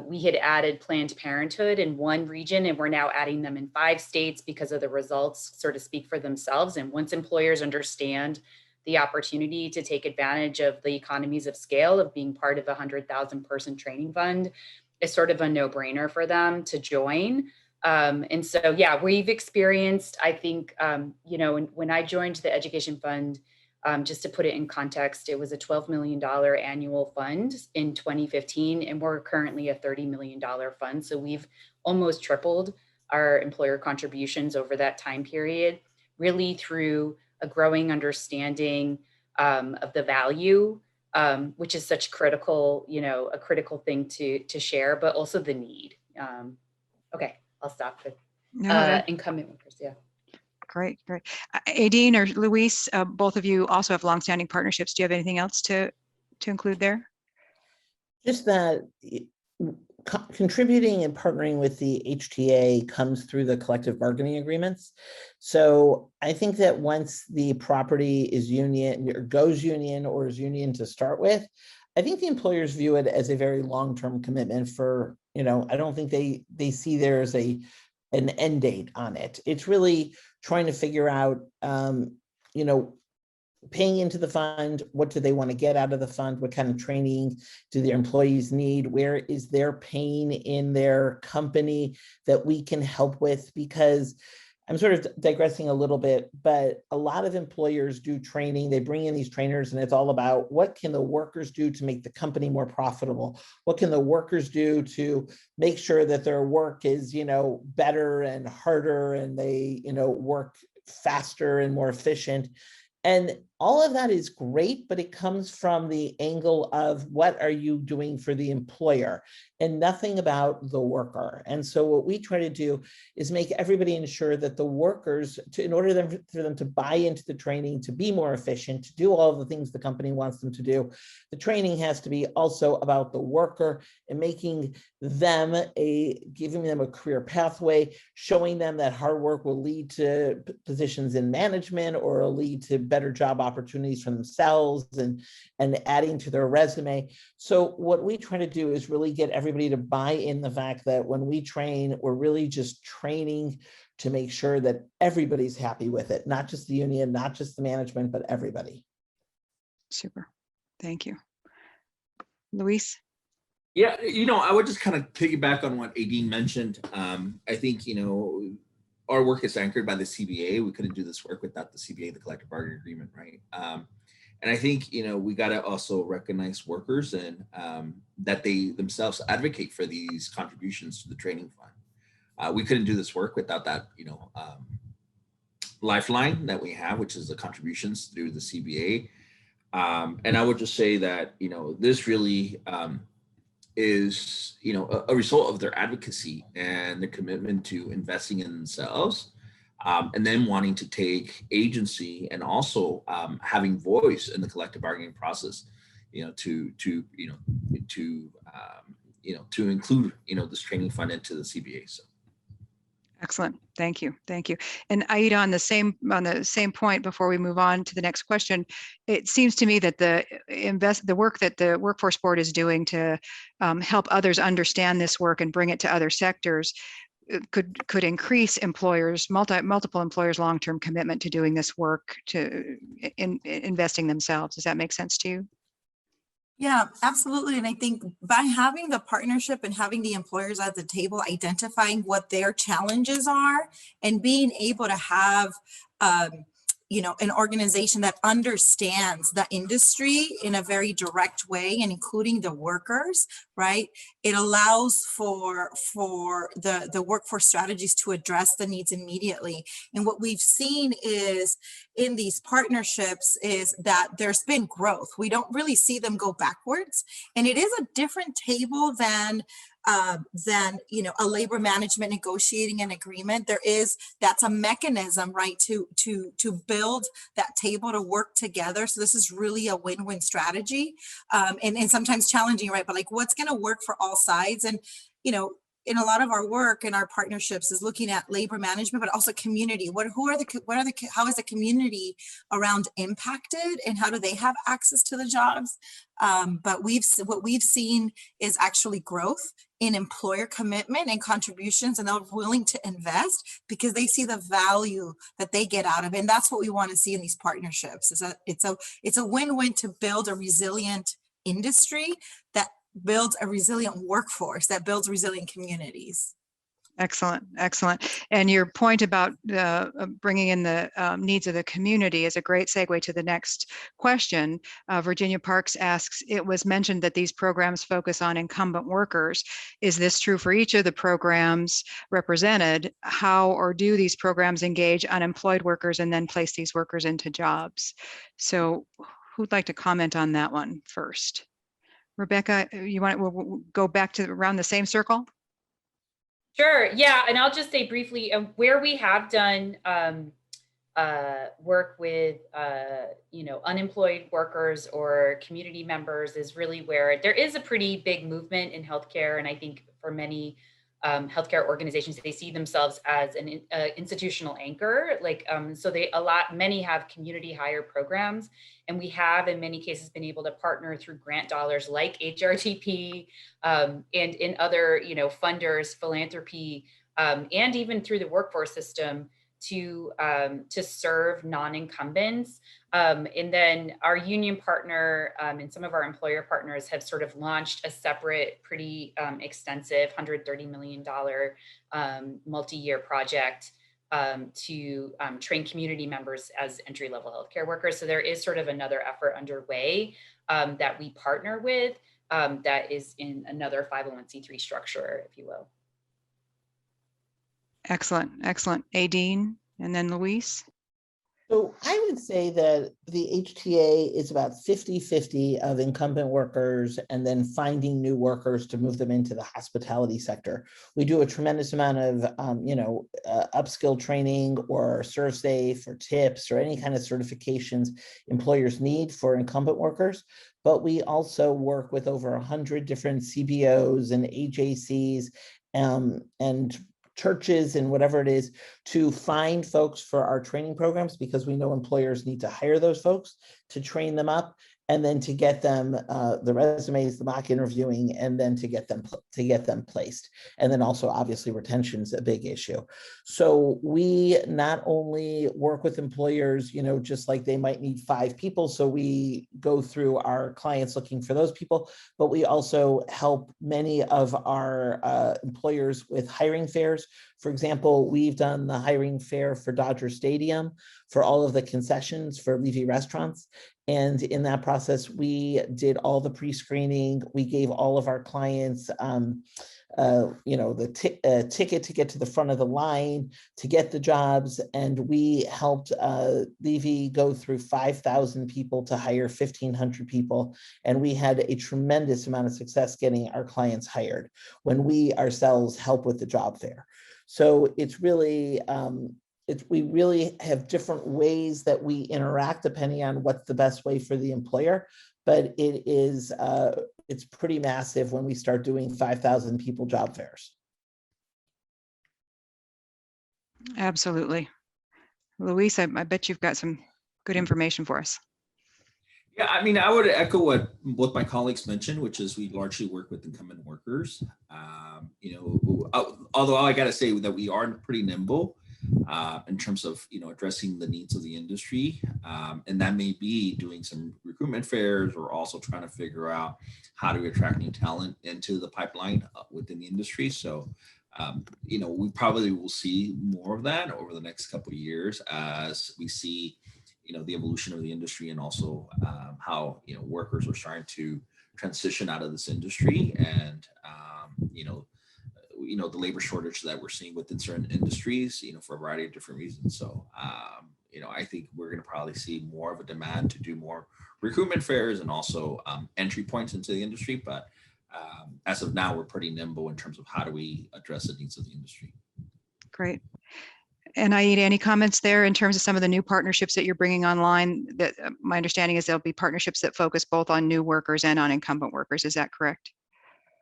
Speaker 2: we had added Planned Parenthood in one region, and we're now adding them in 5 states because of the results sort of speak for themselves. And once employers understand the opportunity to take advantage of the economies of scale of being part of a 100,000 person training fund, it's sort of a no-brainer for them to join. And so, yeah, we've experienced, I think, when I joined the education fund, just to put it in context, it was a $12 million annual fund in 2015, and we're currently a $30 million fund. So we've almost tripled our employer contributions over that time period, really through a growing understanding of the value, which is such critical, a critical thing to share, but also the need. Okay, I'll stop with incumbent workers. Yeah.
Speaker 1: Great. Adine or Luis, both of you also have longstanding partnerships. Do you have anything else to include there?
Speaker 4: Just that contributing and partnering with the HTA comes through the collective bargaining agreements. So I think that once the property is union or goes union or is union to start with, I think the employers view it as a very long-term commitment for, I don't think they see there as an end date on it. It's really trying to figure out, paying into the fund, what do they want to get out of the fund, what kind of training do their employees need, where is their pain in their company that we can help with, because I'm sort of digressing a little bit, but a lot of employers do training. They bring in these trainers and it's all about what can the workers do to make the company more profitable? What can the workers do to make sure that their work is, better and harder, and they, work faster and more efficient? And all of that is great, but it comes from the angle of what are you doing for the employer and nothing about the worker. And so what we try to do is make everybody ensure that the workers, in order for them to buy into the training, to be more efficient, to do all the things the company wants them to do, the training has to be also about the worker and making them giving them a career pathway, showing them that hard work will lead to positions in management or will lead to better job opportunities for themselves and adding to their resume. So what we try to do is really get everybody to buy in the fact that when we train, we're really just training to make sure that everybody's happy with it, not just the union, not just the management, but everybody.
Speaker 1: Super. Thank you. Luis?
Speaker 5: Yeah, I would just kind of piggyback on what Adine mentioned. I think, our work is anchored by the CBA. We couldn't do this work without the CBA, the collective bargaining agreement, right? And I think, we got to also recognize workers and that they themselves advocate for these contributions to the training fund. We couldn't do this work without that, lifeline that we have, which is the contributions through the CBA. And I would just say that, this really is, a result of their advocacy and their commitment to investing in themselves, and then wanting to take agency and also having voice in the collective bargaining process, to include, this training fund into the CBA. So.
Speaker 1: Excellent. Thank you. Thank you. And Aida, on the same point, before we move on to the next question, it seems to me that the work that the Workforce Board is doing to help others understand this work and bring it to other sectors could increase employers, multiple employers' long-term commitment to doing this work, to investing themselves. Does that make sense to you?
Speaker 6: Yeah, absolutely. And I think by having the partnership and having the employers at the table, identifying what their challenges are and being able to have, an organization that understands the industry in a very direct way and including the workers, right? It allows for the workforce strategies to address the needs immediately. And what we've seen is in these partnerships is that there's been growth. We don't really see them go backwards. And it is a different table than a labor management negotiating an agreement. That's a mechanism, right, to build that table to work together. So this is really a win-win strategy, and sometimes challenging, right? But like, what's going to work for all sides? And in a lot of our work and our partnerships is looking at labor management, but also community. How is the community around impacted, and how do they have access to the jobs? But what we've seen is actually growth in employer commitment and contributions, and they're willing to invest because they see the value that they get out of it. And that's what we want to see in these partnerships. It's a win-win to build a resilient industry that builds a resilient workforce, that builds resilient communities.
Speaker 1: Excellent, excellent. And your point about bringing in the needs of the community is a great segue to the next question. Virginia Parks asks, it was mentioned that these programs focus on incumbent workers. Is this true for each of the programs represented? How or do these programs engage unemployed workers and then place these workers into jobs? So who'd like to comment on that one first? Rebekah, we'll go back to around the same circle?
Speaker 2: Sure. Yeah. And I'll just say briefly, where we have done work with, unemployed workers or community members is really where there is a pretty big movement in healthcare. And I think for many healthcare organizations, they see themselves as an institutional anchor. So many have community hire programs, and we have in many cases been able to partner through grant dollars like HRTP and in other, funders, philanthropy, and even through the workforce system to serve non-incumbents. And then our union partner and some of our employer partners have sort of launched a separate, pretty extensive $130 million multi-year project to train community members as entry-level healthcare workers. So there is sort of another effort underway that we partner with that is in another 501c3 structure, if you will.
Speaker 1: Excellent, excellent. Adine, and then Luis.
Speaker 4: So I would say that the HTA is about 50-50 of incumbent workers and then finding new workers to move them into the hospitality sector. We do a tremendous amount of, upskill training or ServSafe or tips or any kind of certifications employers need for incumbent workers. But we also work with over 100 different CBOs and AJCs and churches and whatever it is to find folks for our training programs, because we know employers need to hire those folks to train them up and then to get them the resumes, the mock interviewing, and then to get them placed. And then also obviously retention is a big issue. So we not only work with employers, just like they might need 5 people. So we go through our clients looking for those people, but we also help many of our employers with hiring fairs. For example, we've done the hiring fair for Dodger Stadium for all of the concessions for Levy restaurants. And in that process, we did all the pre-screening. We gave all of our clients, the ticket to get to the front of the line to get the jobs. And we helped Levy go through 5,000 people to hire 1,500 people. And we had a tremendous amount of success getting our clients hired when we ourselves help with the job fair. So it's really, we really have different ways that we interact depending on what's the best way for the employer, but it is, it's pretty massive when we start doing 5,000 people job fairs.
Speaker 1: Absolutely. Luis, I bet you've got some good information for us.
Speaker 5: Yeah, I mean, I would echo what both my colleagues mentioned, which is we largely work with incumbent workers. Although I got to say that we are pretty nimble in terms of addressing the needs of the industry, and that may be doing some recruitment fairs or also trying to figure out how to attract new talent into the pipeline within the industry. So we probably will see more of that over the next couple of years as we see the evolution of the industry, and also how workers are starting to transition out of this industry, and the labor shortage that we're seeing within certain industries, for a variety of different reasons. So I think we're going to probably see more of a demand to do more recruitment fairs and also entry points into the industry. But as of now, we're pretty nimble in terms of how do we address the needs of the industry.
Speaker 1: Great. And Aida, any comments there in terms of some of the new partnerships that you're bringing online? That my understanding is there'll be partnerships that focus both on new workers and on incumbent workers. Is that correct?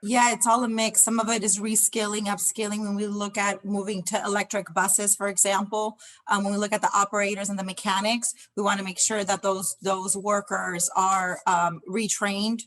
Speaker 6: Yeah, it's all a mix. Some of it is reskilling, upskilling. When we look at moving to electric buses, for example, when we look at the operators and the mechanics, we want to make sure that those workers are retrained,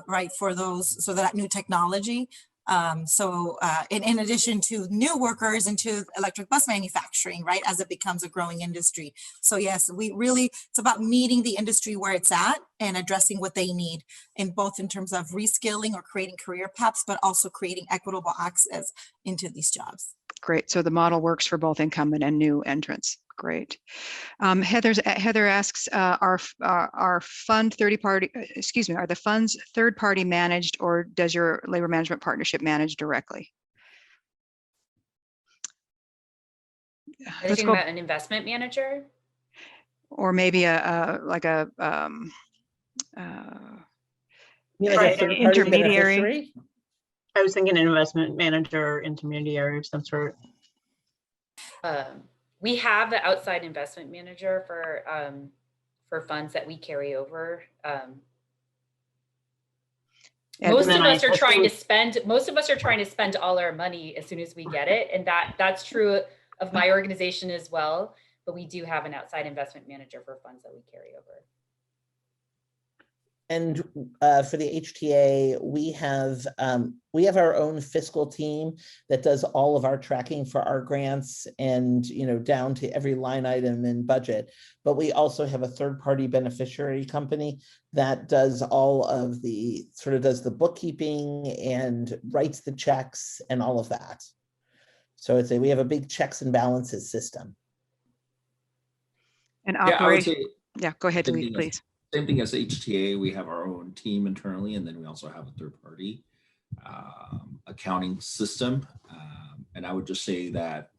Speaker 6: right, for those, so that new technology. In addition to new workers into electric bus manufacturing, right, as it becomes a growing industry. So yes, it's about meeting the industry where it's at and addressing what they need, in both in terms of reskilling or creating career paths, but also creating equitable access into these jobs.
Speaker 1: Great. So the model works for both incumbent and new entrants. Great. Heather asks, are fund are the funds third party managed, or does your labor management partnership manage directly?
Speaker 2: Are you talking about an investment manager?
Speaker 1: Or maybe intermediary.
Speaker 7: I was thinking an investment manager, intermediary of some sort.
Speaker 2: We have an outside investment manager for funds that we carry over. Most of us are trying to spend all our money as soon as we get it, and that's true of my organization as well. But we do have an outside investment manager for funds that we carry over.
Speaker 4: And for the HTA, we have our own fiscal team that does all of our tracking for our grants and, down to every line item and budget. But we also have a third-party beneficiary company that does all of the does the bookkeeping and writes the checks and all of that. So we have a big checks and balances system.
Speaker 1: And
Speaker 5: Yeah, I would say
Speaker 1: yeah, go ahead,
Speaker 5: same
Speaker 1: please.
Speaker 5: Same thing as HTA, we have our own team internally, and then we also have a third-party accounting system. And I would just say that,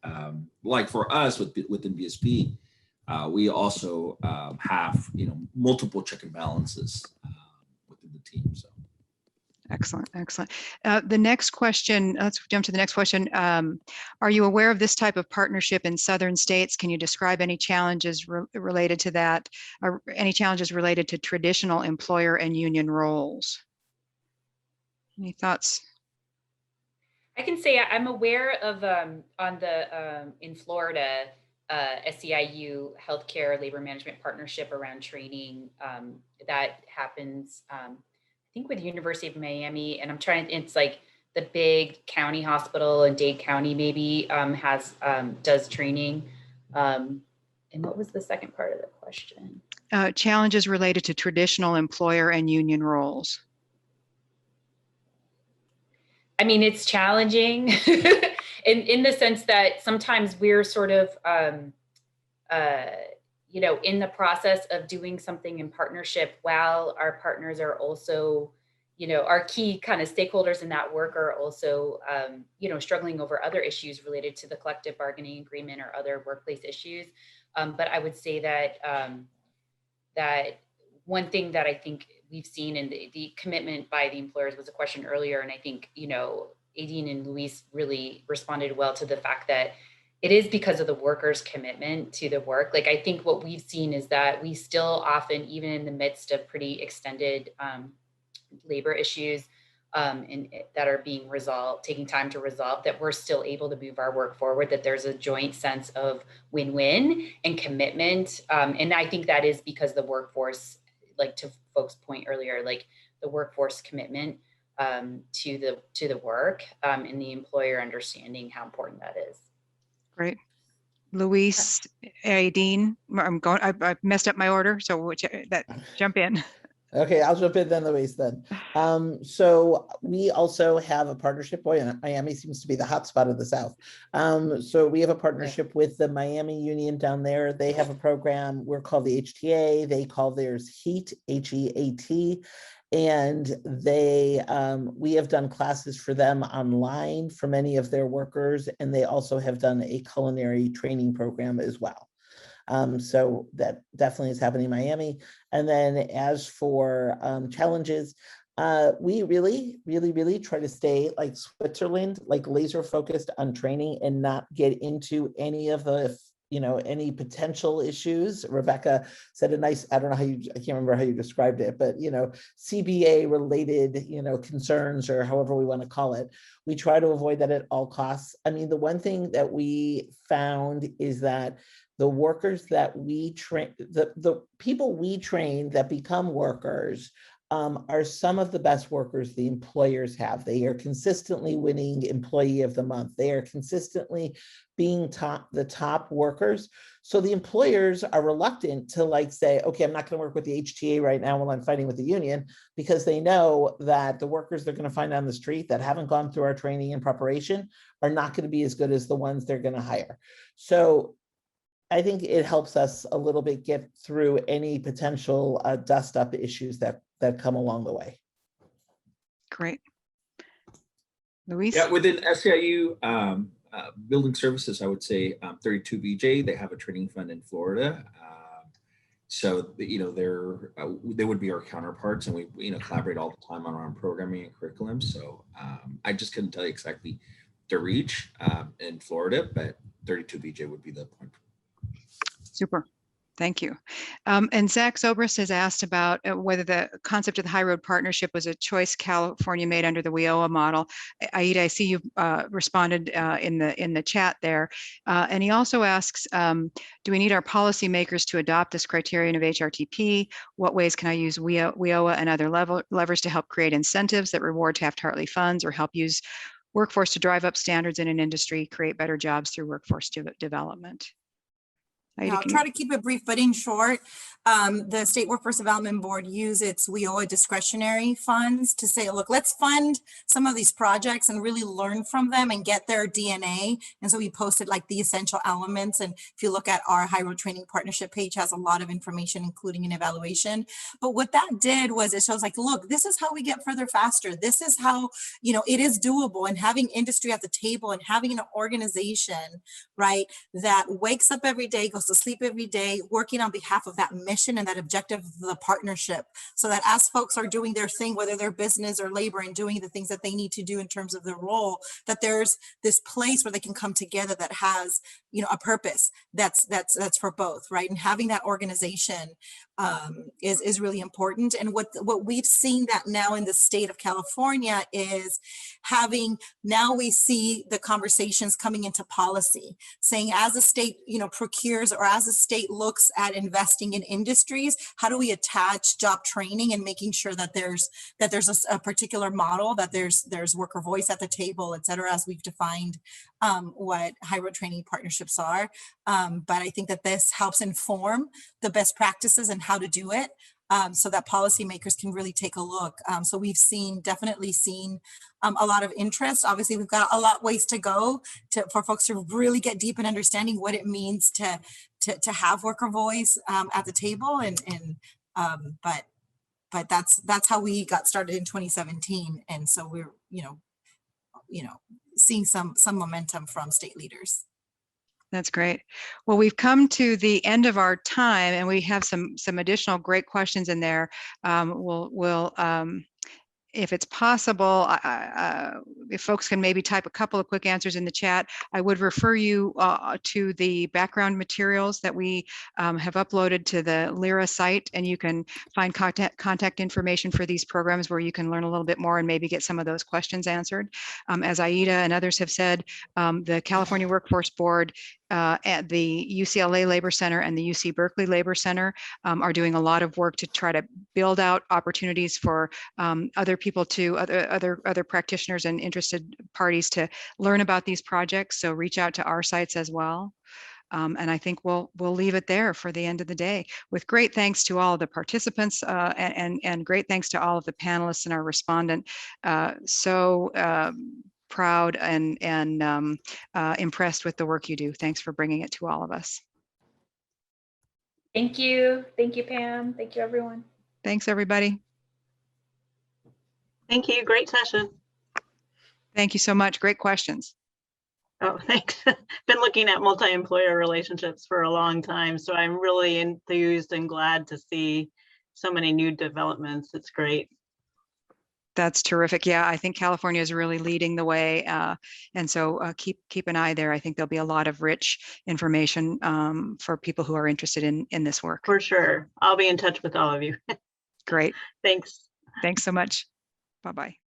Speaker 5: like for us within BSP, we also have multiple check and balances within the team. So.
Speaker 1: Excellent, excellent. The next question, let's jump to the next question. Are you aware of this type of partnership in southern states? Can you describe any challenges related to that, or any challenges related to traditional employer and union roles? Any thoughts?
Speaker 2: I can say I'm aware of in Florida, SEIU Healthcare Labor Management Partnership around training that happens. I think with the University of Miami, and it's like the big county hospital in Dade County maybe does training. And what was the second part of the question?
Speaker 1: Challenges related to traditional employer and union roles.
Speaker 2: I mean, it's challenging in the sense that sometimes we're sort of, in the process of doing something in partnership while our partners are also, our key kind of stakeholders in that work are also, struggling over other issues related to the collective bargaining agreement or other workplace issues. But I would say that that one thing that I think we've seen in the commitment by the employers was a question earlier. And I think, Adine and Luis really responded well to the fact that it is because of the workers' commitment to the work. Like, I think what we've seen is that we still often, even in the midst of pretty extended labor issues and that are being resolved, taking time to resolve, that we're still able to move our work forward, that there's a joint sense of win-win and commitment. And I think that is because the workforce, like to folks' point earlier, like the workforce commitment to the work and the employer understanding how important that is.
Speaker 1: Great. Luis, Adine, I messed up my order, so jump in.
Speaker 4: Okay, I'll jump in then, Luis, then. So we also have a partnership. Boy, Miami seems to be the hotspot of the South. So we have a partnership with the Miami Union down there. They have a program, we're called the HTA. They call theirs HEAT, H-E-A-T. And we have done classes for them online for many of their workers, and they also have done a culinary training program as well. So that definitely is happening in Miami. And then as for challenges, we really try to stay like Switzerland, like laser focused on training and not get into any of the any potential issues. Rebekah said a nice, I don't know I can't remember how you described it, but, CBA related, concerns or however we want to call it. We try to avoid that at all costs. I mean, the one thing that we found is that the workers that we train, the people we train that become workers are some of the best workers the employers have. They are consistently winning Employee of the Month. They are consistently being the top workers. So the employers are reluctant to say, okay, I'm not going to work with the HTA right now while I'm fighting with the union, because they know that the workers they're going to find on the street that haven't gone through our training and preparation are not going to be as good as the ones they're going to hire. So I think it helps us a little bit get through any potential dust up issues that come along the way.
Speaker 1: Great. Luis?
Speaker 5: Yeah, within SEIU building services, I would say 32BJ, they have a training fund in Florida. So, they would be our counterparts, and we, collaborate all the time on our own programming and curriculum. So I just couldn't tell you exactly the reach in Florida, but 32BJ would be the point.
Speaker 1: Super. Thank you. And Zach Zobrist has asked about whether the concept of the High Road Partnership was a choice California made under the WIOA model. Aida, I see you responded in the chat there. And he also asks, do we need our policymakers to adopt this criterion of HRTP? What ways can I use WIOA and other levers to help create incentives that reward Taft-Hartley funds or help use workforce to drive up standards in an industry, create better jobs through workforce development?
Speaker 6: Yeah, I'll try to keep it brief, but in short, the State Workforce Development Board use its WIOA discretionary funds to say, look, let's fund some of these projects and really learn from them and get their DNA. And so we posted like the essential elements. And if you look at our High Road Training Partnership page, has a lot of information, including an evaluation. But what that did was it shows like, look, this is how we get further faster. This is how, you know, it is doable. And having industry at the table and having an organization, right, that wakes up every day, goes to sleep every day, working on behalf of that mission and that objective of the partnership, so that as folks are doing their thing, whether they're business or labor, and doing the things that they need to do in terms of their role, that there's this place where they can come together that has, you know, a purpose that's for both, right? And having that organization is really important. And what we've seen that now in the state of California is having, now we see the conversations coming into policy, saying as a state, you know, procures, or as a state looks at investing in industries, how do we attach job training and making sure that there's a particular model, that there's worker voice at the table, et cetera, as we've defined what high road training partnerships are. But I think that this helps inform the best practices and how to do it, so that policymakers can really take a look. So we've definitely seen a lot of interest. Obviously, we've got a lot ways to go for folks to really get deep in understanding what it means to have worker voice at the table. But that's how we got started in 2017. And so we're, you know, seeing some momentum from state leaders.
Speaker 1: That's great. Well, we've come to the end of our time, and we have some additional great questions in there. We'll if it's possible, if folks can maybe type a couple of quick answers in the chat, I would refer you to the background materials that we have uploaded to the LIRA site, and you can find contact information for these programs where you can learn a little bit more and maybe get some of those questions answered. As Aida and others have said, the California Workforce Board at the UCLA Labor Center and the UC Berkeley Labor Center are doing a lot of work to try to build out opportunities for other people to, other practitioners and interested parties to learn about these projects. So reach out to our sites as well. And I think we'll leave it there for the end of the day, with great thanks to all of the participants and great thanks to all of the panelists and our respondent. Proud and impressed with the work you do. Thanks for bringing it to all of us.
Speaker 8: Thank you. Thank you, Pam. Thank you, everyone.
Speaker 1: Thanks, everybody.
Speaker 7: Thank you. Great session.
Speaker 1: Thank you so much. Great questions.
Speaker 7: Oh, thanks. Been looking at multi-employer relationships for a long time, so I'm really enthused and glad to see so many new developments. It's great.
Speaker 1: That's terrific. Yeah, I think California is really leading the way. And so keep an eye there. I think there'll be a lot of rich information for people who are interested in this work.
Speaker 7: For sure. I'll be in touch with all of you.
Speaker 1: Great.
Speaker 7: Thanks.
Speaker 1: Thanks so much. Bye-bye.